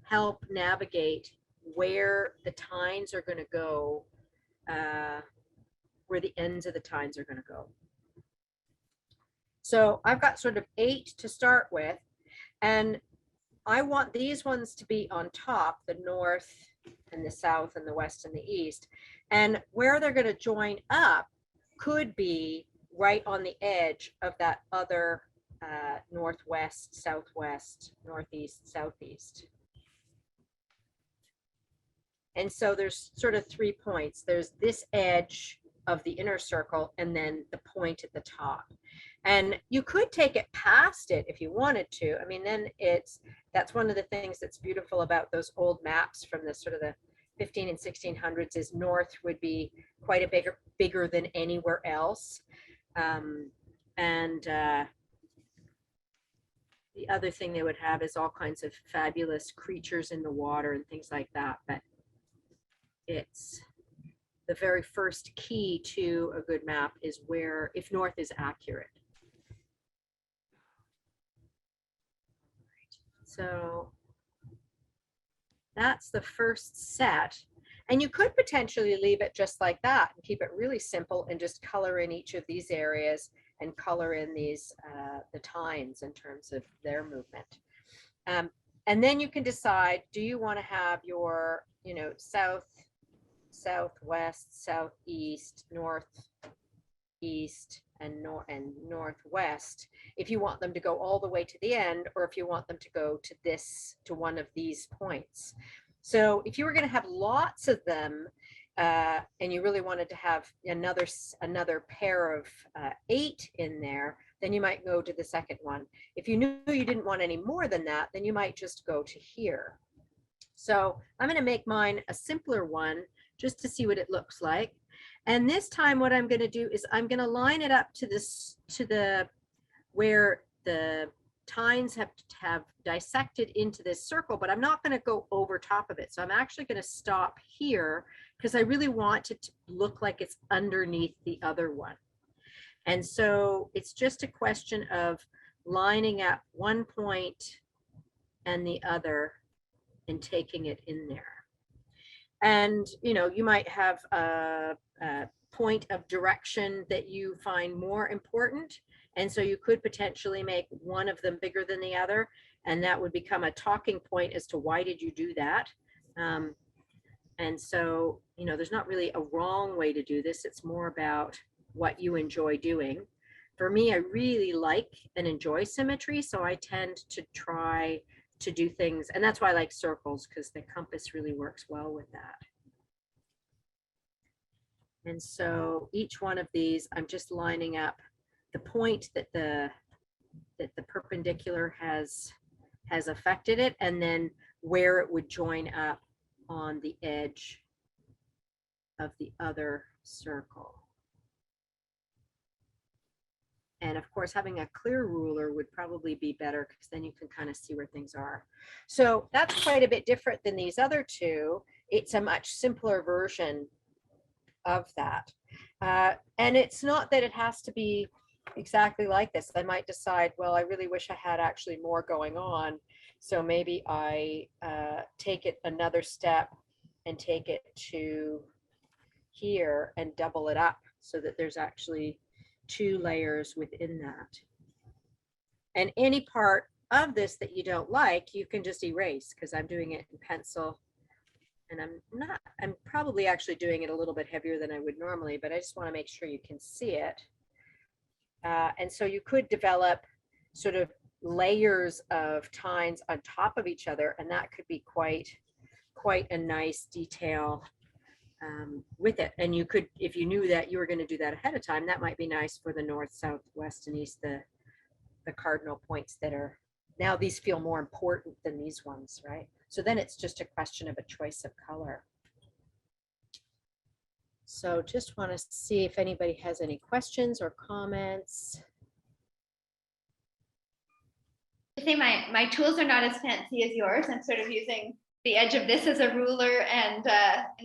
help navigate where the tines are going to go, where the ends of the tines are going to go. So I've got sort of 8 to start with, and I want these ones to be on top, the north and the south and the west and the east. And where they're going to join up could be right on the edge of that other northwest, southwest, northeast, southeast. And so there's sort of 3 points. There's this edge of the inner circle and then the point at the top. And you could take it past it if you wanted to. I mean, then that's one of the things that's beautiful about those old maps from the sort of the 15 and 1600s is north would be quite a bigger than anywhere else. The other thing they would have is all kinds of fabulous creatures in the water and things like that. But it's the very first key to a good map is where, if north is accurate. So that's the first set. And you could potentially leave it just like that and keep it really simple and just color in each of these areas and color in these, the tines in terms of their movement. And then you can decide, do you want to have your, you know, south, southwest, southeast, northeast, and northwest, if you want them to go all the way to the end, or if you want them to go to one of these points. So if you were going to have lots of them, and you really wanted to have another pair of 8 in there, then you might go to the second one. If you knew you didn't want any more than that, then you might just go to here. So I'm going to make mine a simpler one just to see what it looks like. And this time what I'm going to do is I'm going to line it up to this, where the tines have dissected into this circle, but I'm not going to go over top of it. So I'm actually going to stop here because I really want it to look like it's underneath the other one. And so it's just a question of lining up one point and the other and taking it in there. And, you know, you might have a point of direction that you find more important. And so you could potentially make one of them bigger than the other. And that would become a talking point as to why did you do that? And so, you know, there's not really a wrong way to do this. It's more about what you enjoy doing. For me, I really like and enjoy symmetry. So I tend to try to do things, and that's why I like circles, because the compass really works well with that. And so each one of these, I'm just lining up point that the perpendicular has affected it, and then where it would join up on the edge of the other circle. And of course, having a clear ruler would probably be better, because then you can kind of see where things are. So that's quite a bit different than these other two. It's a much simpler version of that. And it's not that it has to be exactly like this. I might decide, well, I really wish I had actually more going on. So maybe I take it another step and take it to here and double it up so that there's actually 2 layers within that. And any part of this that you don't like, you can just erase, because I'm doing it in pencil. And I'm probably actually doing it a little bit heavier than I would normally, but I just want to make sure you can see it. And so you could develop sort of layers of tines on top of each other, and that could be quite a nice detail with it. And you could, if you knew that you were going to do that ahead of time, that might be nice for the north, south, west, and east, the cardinal points that are, now these feel more important than these ones, right? So then it's just a question of a choice of color. So just want to see if anybody has any questions or comments. I say my tools are not as fancy as yours. I'm sort of using the edge of this as a ruler and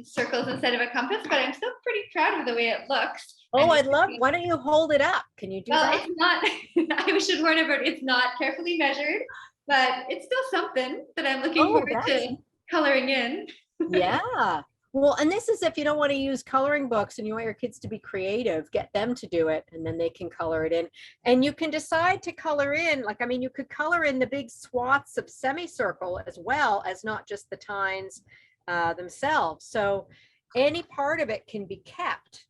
circles instead of a compass, but I'm still pretty proud of the way it looks. Oh, I'd love, why don't you hold it up? Can you do well, that? It's not, I should warn everybody, it's not carefully measured, but it's still something that I'm looking forward to coloring in. Yeah. Well, and this is if you don't want to use coloring books and you want your kids to be creative, get them to do it, and then they can color it in. And you can decide to color in, like, I mean, you could color in the big swaths of semicircle as well as not just the tines themselves. So any part of it can be kept.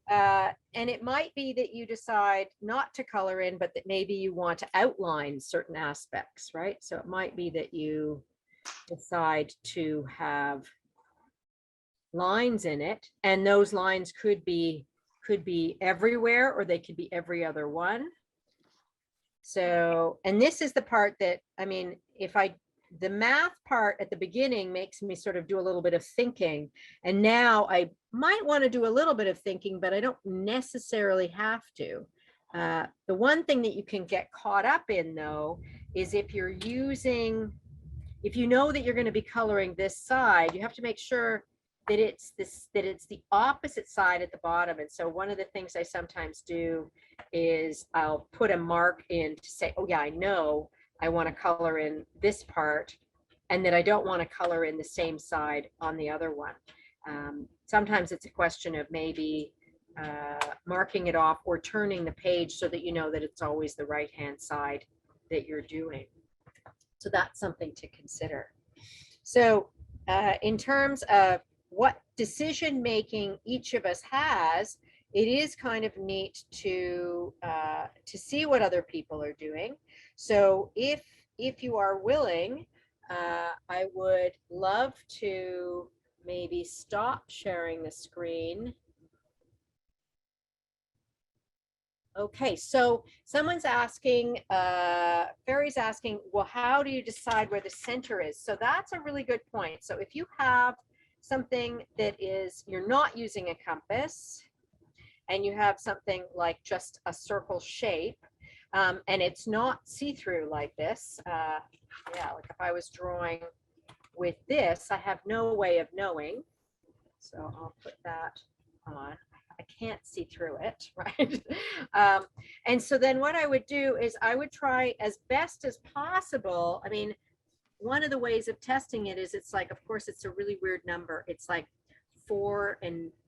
And it might be that you decide not to color in, but that maybe you want to outline certain aspects, right? So it might be that you decide to have lines in it, and those lines could be everywhere, or they could be every other one. So, and this is the part that, I mean, the math part at the beginning makes me sort of do a little bit of thinking, and now I might want to do a little bit of thinking, but I don't necessarily have to. The one thing that you can get caught up in, though, is if you know that you're going to be coloring this side, you have to make sure that it's the opposite side at the bottom. And so one of the things I sometimes do is I'll put a mark in to say, oh yeah, I know I want to color in this part, and that I don't want to color in the same side on the other one. Sometimes it's a question of maybe marking it off or turning the page so that you know that it's always the right hand side that you're doing. So that's something to consider. So in terms of what decision making each of us has, it is kind of neat to see what other people are doing. So if you are willing, I would love to maybe stop sharing the screen. Okay, so someone's asking, Ferry's asking, well, how do you decide where the center is? So that's a really good point. So if you have something that is, you're not using a compass, and you have something like just a circle shape, and it's not see-through like this, yeah, like if I was drawing with this, I have no way of knowing. So I'll put that on. I can't see through it, right? And so then what I would do is I would try as best as possible. I mean, one of the ways of testing it is, it's like, of course, it's a really weird number. It's like 4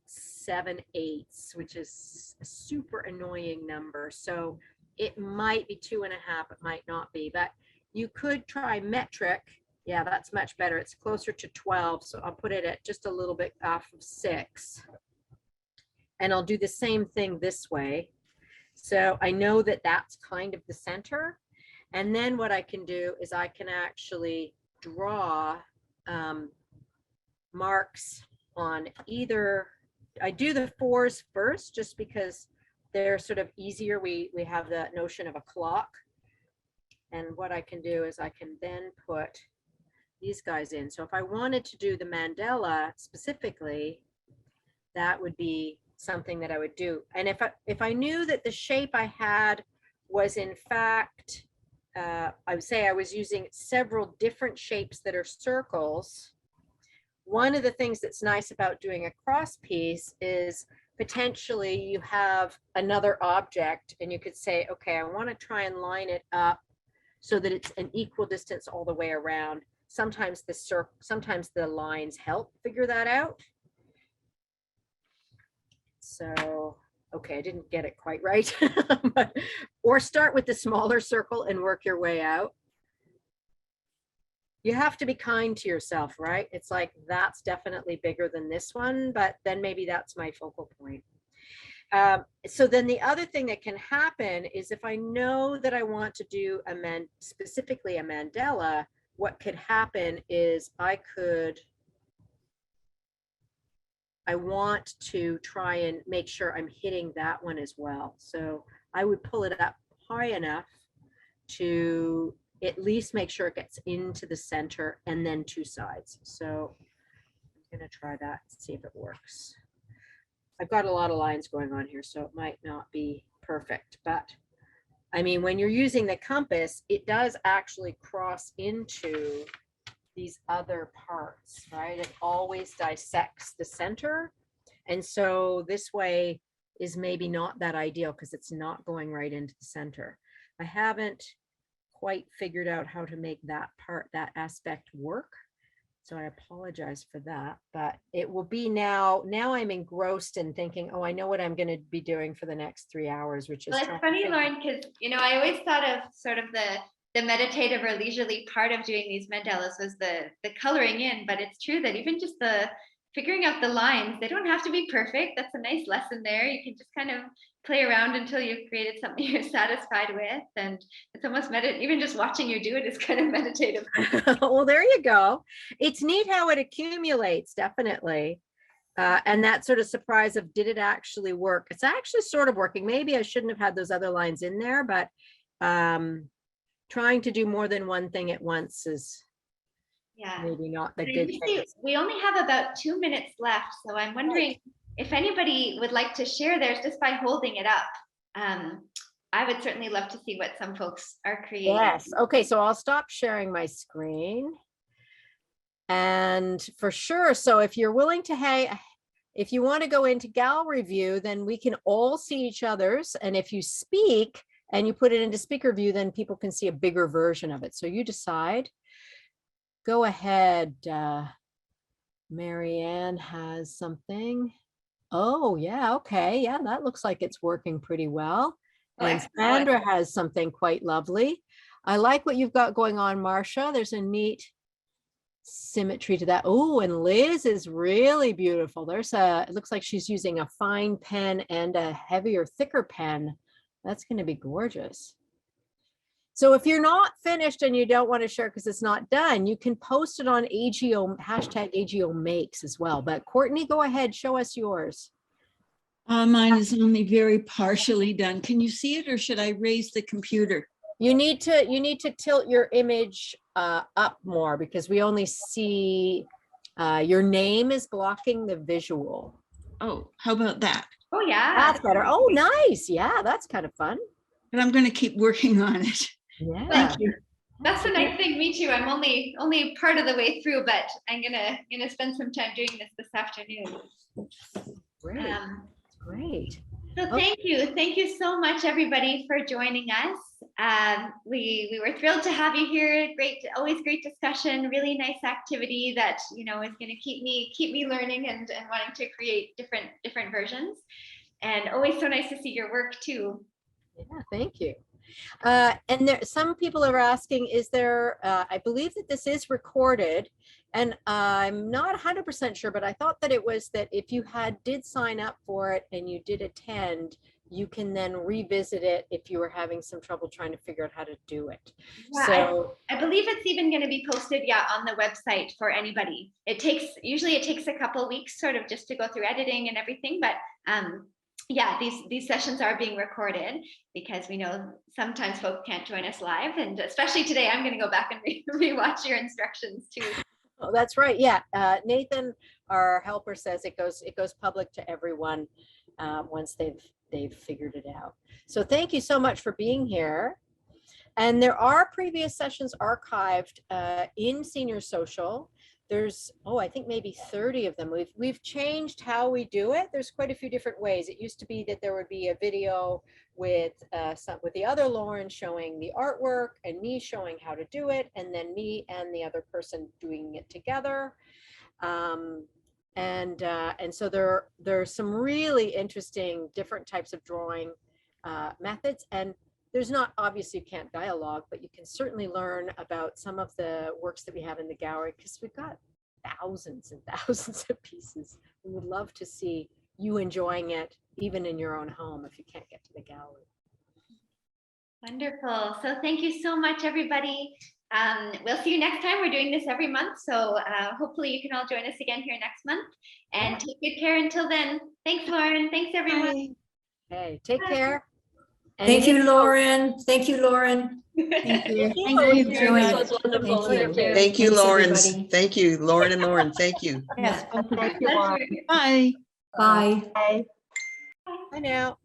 7/8, which is a super annoying number. So it might be 2.5, it might not be, but you could try metric. Yeah, that's much better. It's closer to 12. So I'll put it at just a little bit off of 6. And I'll do the same thing this way. So I know that that's kind of the center. And then what I can do is I can actually draw marks on either. I do the 4s first, just because they're sort of easier. We have the notion of a clock. And what I can do is I can then put these guys in. So if I wanted to do the Mandela specifically, that would be something that I would do. And if I knew that the shape I had was in fact, I would say I was using several different shapes that are circles. One of the things that's nice about doing a cross piece is potentially you have another object and you could say, okay, I want to try and line it up so that it's an equal distance all the way around. Sometimes the lines help figure that out. So, okay, I didn't get it quite right. Or start with the smaller circle and work your way out. You have to be kind to yourself, right? It's like, that's definitely bigger than this one, but then maybe that's my focal point. So then the other thing that can happen is if I know that I want to do specifically a Mandela, what could happen is I want to try and make sure I'm hitting that one as well. So I would pull it up high enough to at least make sure it gets into the center and then two sides. So I'm going to try that and see if it works. I've got a lot of lines going on here, so it might not be perfect, but I mean, when you're using the compass, it does actually cross into these other parts, right? It always dissects the center. And so this way is maybe not that ideal because it's not going right into the center. I haven't quite figured out how to make that aspect work. So I apologize for that, but it will be now I'm engrossed in thinking, oh, I know what I'm going to be doing for the next 3 hours, which is. Well, it's funny, Lauren, because, I always thought of sort of the meditative or leisurely part of doing these mandalas was the coloring in, but it's true that even just the figuring out the lines, they don't have to be perfect. That's a nice lesson there. You can just kind of play around until you've created something you're satisfied with. And it's almost even just watching you do it is kind of meditative. Well, there you go. It's neat how it accumulates, definitely. And that sort of surprise of, did it actually work? It's actually sort of working. Maybe I shouldn't have had those other lines in there, but trying to do more than one thing at once is maybe not the good thing. We only have about 2 minutes left, so I'm wondering if anybody would like to share theirs just by holding it up. I would certainly love to see what some folks are creating. Yes. Okay, so I'll stop sharing my screen. And for sure, so if you're willing to, if you want to go into gallery view, then we can all see each other's. And if you speak and you put it into speaker view, then people can see a bigger version of it. So you decide. Go ahead. Marianne has something. Oh, yeah. Okay. Yeah, that looks like it's working pretty well. And Sandra has something quite lovely. I like what you've got going on, Marcia. There's a neat symmetry to that. Oh, and Liz is really beautiful. It looks like she's using a fine pen and a heavier, thicker pen. That's going to be gorgeous. So if you're not finished and you don't want to share because it's not done, you can post it on AGO, #AGO makes as well. But Courtney, go ahead, show us yours. Mine is only very partially done. Can you see it, or should I raise the computer? You need to tilt your image up more because we only see your name is blocking the visual. Oh, how about that? Oh yeah, that's better. Oh, nice. Yeah, that's kind of fun. But I'm going to keep working on it. Yeah. Thank you. That's the nice thing. Me too. I'm only part of the way through, but I'm gonna spend some time doing this afternoon. Great. Great. So thank you so much, everybody, for joining us. We were thrilled to have you here. Always great discussion. Really nice activity that is going to keep me learning and wanting to create different versions. And always so nice to see your work too. Yeah, thank you. And some people are asking, is there? I believe that this is recorded. And I'm not 100% sure, but I thought that it was that if you did sign up for it and you did attend, you can then revisit it if you were having some trouble trying to figure out how to do it. Yeah, so I believe it's even going to be posted, on the website for anybody. Usually it takes a couple of weeks sort of just to go through editing and everything, but yeah, these sessions are being recorded because we know sometimes folks can't join us live, and especially today, I'm going to go back and rewatch your instructions too. Oh, that's right. Yeah. Nathan, our helper, says it goes public to everyone once they've figured it out. So thank you so much for being here. And there are previous sessions archived in Senior Social. There's, I think maybe 30 of them. We've changed how we do it. There's quite a few different ways. It used to be that there would be a video with the other Lauren showing the artwork and me showing how to do it, and then me and the other person doing it together. And so there's some really interesting different types of drawing methods. And there's not, obviously you can't dialogue, but you can certainly learn about some of the works that we have in the gallery, because we've got thousands and thousands of pieces. We would love to see you enjoying it, even in your own home, if you can't get to the gallery. Wonderful. So thank you so much, everybody. We'll see you next time. We're doing this every month. So hopefully you can all join us again here next month, and take good care until then. Thanks, Lauren. Thanks, everyone. Hey, take care. And Thank you, Lauren. Thank you, Lauren. Thank you. Thank Thank you very Thank much. Wonderful. Thank you. Thank you, Thanks, Lauren. everybody. Thank you, Lauren and Lauren. Thank you. Yes. Bye. Bye. Bye now.